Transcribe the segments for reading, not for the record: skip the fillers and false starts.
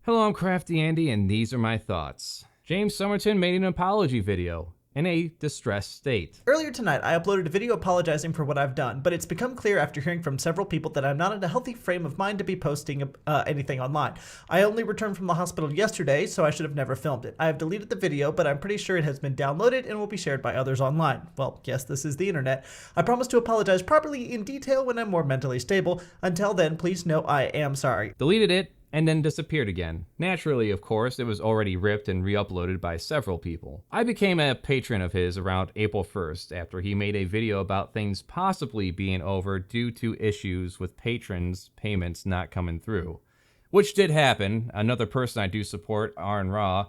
Hello, I'm CraftyAndy, and these are my thoughts. James Somerton made an apology video in a distressed state. Earlier tonight, I uploaded a video apologizing for what I've done, but it's become clear after hearing from several people that I'm not in a healthy frame of mind to be posting anything online. I only returned from the hospital yesterday, so I should have never filmed it. I have deleted the video, but I'm pretty sure it has been downloaded and will be shared by others online. Well, yes, this is the internet. I promise to apologize properly in detail when I'm more mentally stable. Until then, please know I am sorry. Deleted it, and then disappeared again. Naturally, of course, it was already ripped and re-uploaded by several people. I became a patron of his around April 1st after he made a video about things possibly being over due to issues with patrons' payments not coming through. Which did happen. Another person I do support, Raw,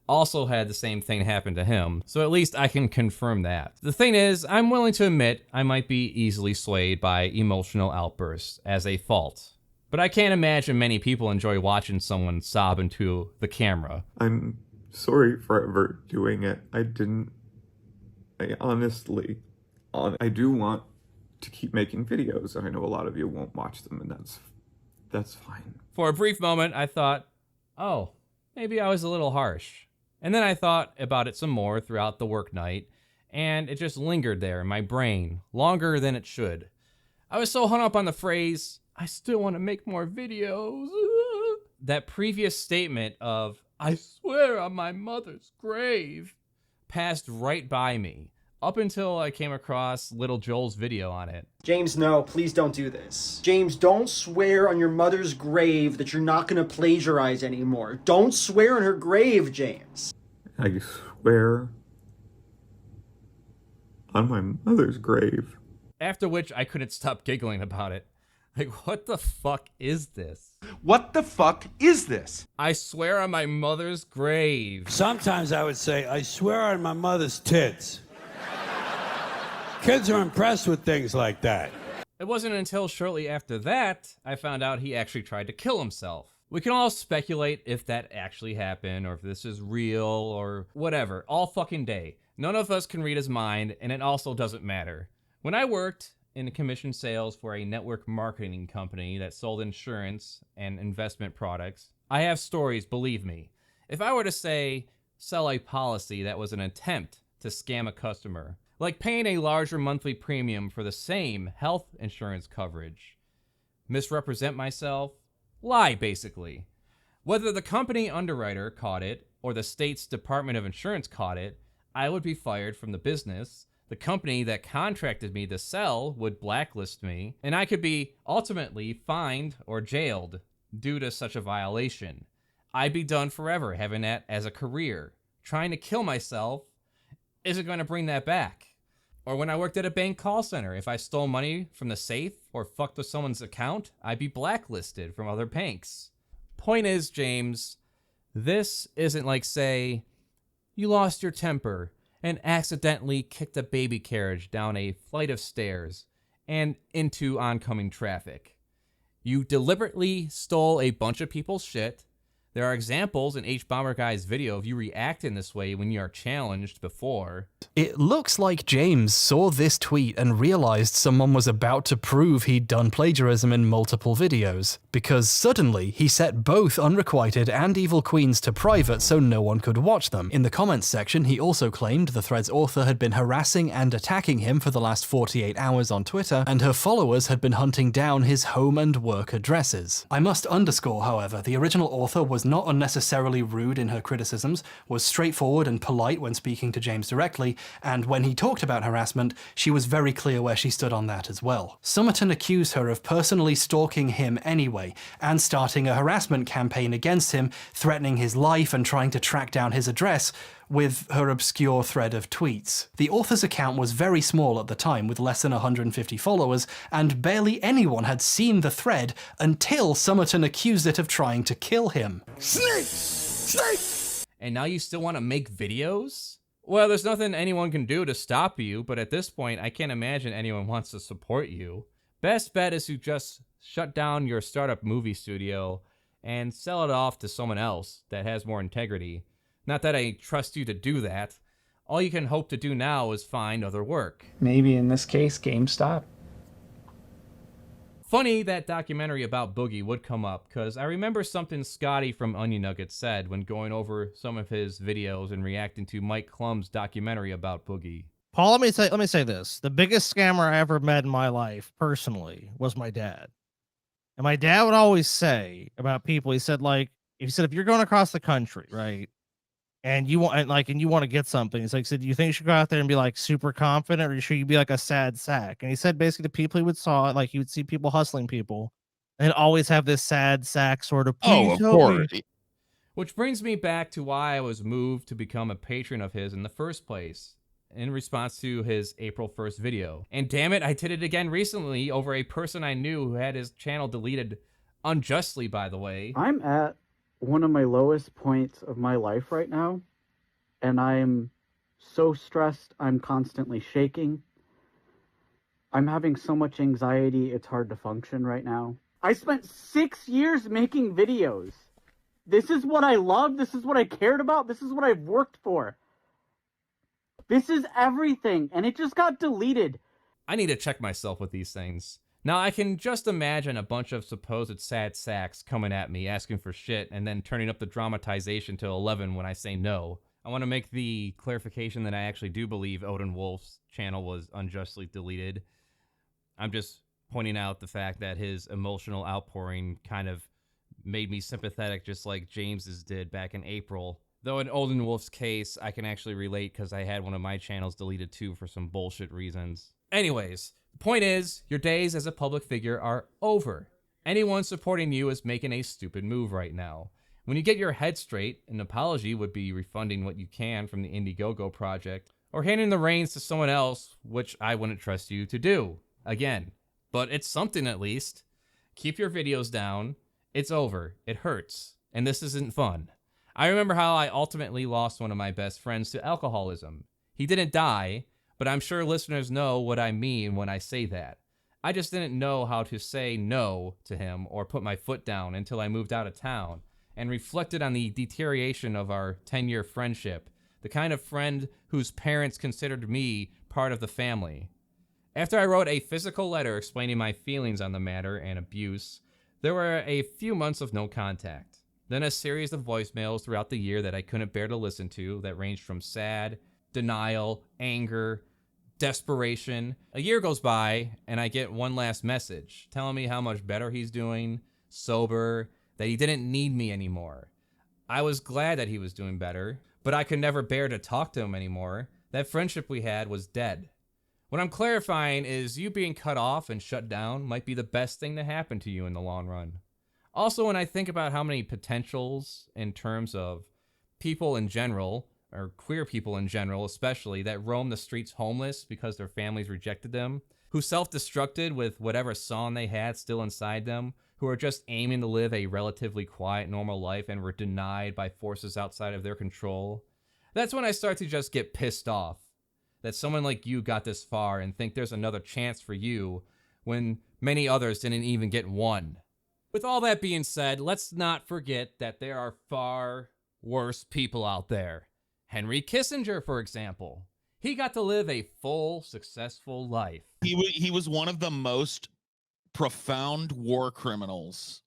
also had the same thing happen to him, so at least I can confirm that. The thing is, I'm willing to admit I might be easily swayed by emotional outbursts as a fault. But I can't imagine many people enjoy watching someone sob into the camera. I'm sorry for ever doing it. I honestly, I do want to keep making videos, and I know a lot of you won't watch them, and that's fine. For a brief moment, I thought, oh, maybe I was a little harsh. And then I thought about it some more throughout the work night, and it just lingered there in my brain, longer than it should. I was so hung up on the phrase, I still want to make more videos. That previous statement of, I swear on my mother's grave, passed right by me, up until I came across Little Joel's video on it. James, no, please don't do this. James, don't swear on your mother's grave that you're not gonna plagiarize anymore. Don't swear on her grave, James. I swear on my mother's grave. After which I couldn't stop giggling about it. Like, what the fuck is this? What the fuck is this? I swear on my mother's grave. Sometimes I would say, I swear on my mother's tits. Kids are impressed with things like that. It wasn't until shortly after that I found out he actually tried to kill himself. We can all speculate if that actually happened or if this is real or whatever, all fucking day. None of us can read his mind, and it also doesn't matter. When I worked in commission sales for a network marketing company that sold insurance and investment products, I have stories, believe me. If I were to say, sell a policy that was an attempt to scam a customer, like paying a larger monthly premium for the same health insurance coverage, misrepresent myself, lie basically. Whether the company underwriter caught it or the state's Department of Insurance caught it, I would be fired from the business. The company that contracted me to sell would blacklist me, and I could be ultimately fined or jailed due to such a violation. I'd be done forever having that as a career. Trying to kill myself isn't going to bring that back. Or when I worked at a bank call center, if I stole money from the safe or fucked with someone's account, I'd be blacklisted from other banks. Point is, James, this isn't like, say, you lost your temper and accidentally kicked a baby carriage down a flight of stairs and into oncoming traffic. You deliberately stole a bunch of people's shit. There are examples in Hbomberguy's video of you reacting this way when you are challenged before. It looks like James saw this tweet and realized someone was about to prove he'd done plagiarism in multiple videos, because suddenly he set both Unrequited and Evil Queens to private so no one could watch them. In the comments section, he also claimed the thread's author had been harassing and attacking him for the last 48 hours on Twitter, and her followers had been hunting down his home and work addresses. I must underscore, however, the original author was not unnecessarily rude in her criticisms, was straightforward and polite when speaking to James directly, and when he talked about harassment, she was very clear where she stood on that as well. Somerton accused her of personally stalking him anyway, and starting a harassment campaign against him, threatening his life and trying to track down his address with her obscure thread of tweets. The author's account was very small at the time, with less than 150 followers, and barely anyone had seen the thread until Somerton accused it of trying to kill him. Snake! Snake! And now you still want to make videos? Well, there's nothing anyone can do to stop you, but at this point, I can't imagine anyone wants to support you. Best bet is to just shut down your startup movie studio and sell it off to someone else that has more integrity. Not that I trust you to do that. All you can hope to do now is find other work. Maybe in this case, GameStop. Funny that documentary about Boogie would come up, because I remember something Scotty from Onion Nuggetz said when going over some of his videos and reacting to Mike Klum's documentary about Boogie. Paul, let me say this. The biggest scammer I ever met in my life, personally, was my dad. And my dad would always say about people, he said, if you're going across the country, right, and you want to get something, he's like, do you think you should go out there and be like super confident, or should you be like a sad sack? And he said basically the people he would he would see people hustling people, and always have this sad sack sort of. Of course. Which brings me back to why I was moved to become a patron of his in the first place, in response to his April 1st video. And damn it, I did it again recently over a person I knew who had his channel deleted unjustly, by the way. I'm at one of my lowest points of my life right now, and I'm so stressed. I'm constantly shaking. I'm having so much anxiety, it's hard to function right now. I spent 6 years making videos. This is what I love. This is what I cared about. This is what I've worked for. This is everything, and it just got deleted. I need to check myself with these things. Now, I can just imagine a bunch of supposed sad sacks coming at me, asking for shit, and then turning up the dramatization to 11 when I say no. I want to make the clarification that I actually do believe Odin Wolf's channel was unjustly deleted. I'm just pointing out the fact that his emotional outpouring kind of made me sympathetic, just like James's did back in April. Though in Odin Wolf's case, I can actually relate because I had one of my channels deleted too for some bullshit reasons. Anyways, the point is, your days as a public figure are over. Anyone supporting you is making a stupid move right now. When you get your head straight, an apology would be refunding what you can from the Indiegogo project, or handing the reins to someone else, which I wouldn't trust you to do. Again. But it's something at least. Keep your videos down. It's over. It hurts. And this isn't fun. I remember how I ultimately lost one of my best friends to alcoholism. He didn't die, but I'm sure listeners know what I mean when I say that. I just didn't know how to say no to him or put my foot down until I moved out of town and reflected on the deterioration of our 10-year friendship, the kind of friend whose parents considered me part of the family. After I wrote a physical letter explaining my feelings on the matter and abuse, there were a few months of no contact. Then a series of voicemails throughout the year that I couldn't bear to listen to that ranged from sad, denial, anger, desperation. A year goes by and I get one last message telling me how much better he's doing, sober, that he didn't need me anymore. I was glad that he was doing better, but I could never bear to talk to him anymore. That friendship we had was dead. What I'm clarifying is you being cut off and shut down might be the best thing to happen to you in the long run. Also, when I think about how many potentials in terms of people in general, or queer people in general especially, that roam the streets homeless because their families rejected them, who self-destructed with whatever song they had still inside them, who are just aiming to live a relatively quiet, normal life and were denied by forces outside of their control, that's when I start to just get pissed off that someone like you got this far and think there's another chance for you when many others didn't even get one. With all that being said, let's not forget that there are far worse people out there. Henry Kissinger, for example. He got to live a full, successful life. He was one of the most profound war criminals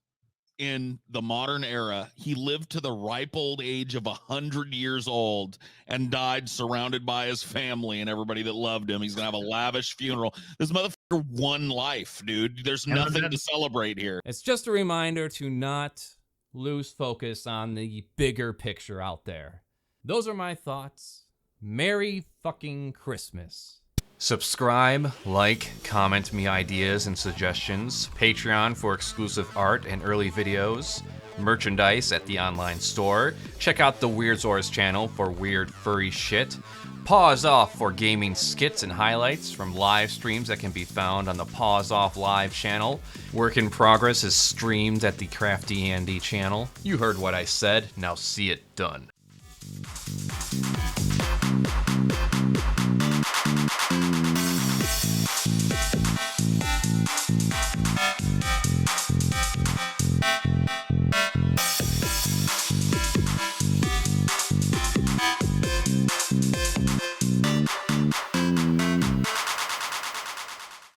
in the modern era. He lived to the ripe old age of 100 years old and died surrounded by his family and everybody that loved him. He's gonna have a lavish funeral. This motherfucker won life, dude. There's nothing to celebrate here. It's just a reminder to not lose focus on the bigger picture out there. Those are my thoughts. Merry fucking Christmas. Subscribe, like, comment me ideas and suggestions. Patreon for exclusive art and early videos. Merchandise at the online store. Check out the Weirdzore's channel for weird furry shit. Pause Off for gaming skits and highlights from live streams that can be found on the Pause Off Live channel. Work in Progress is streamed at the CraftyAndy channel. You heard what I said, now see it done.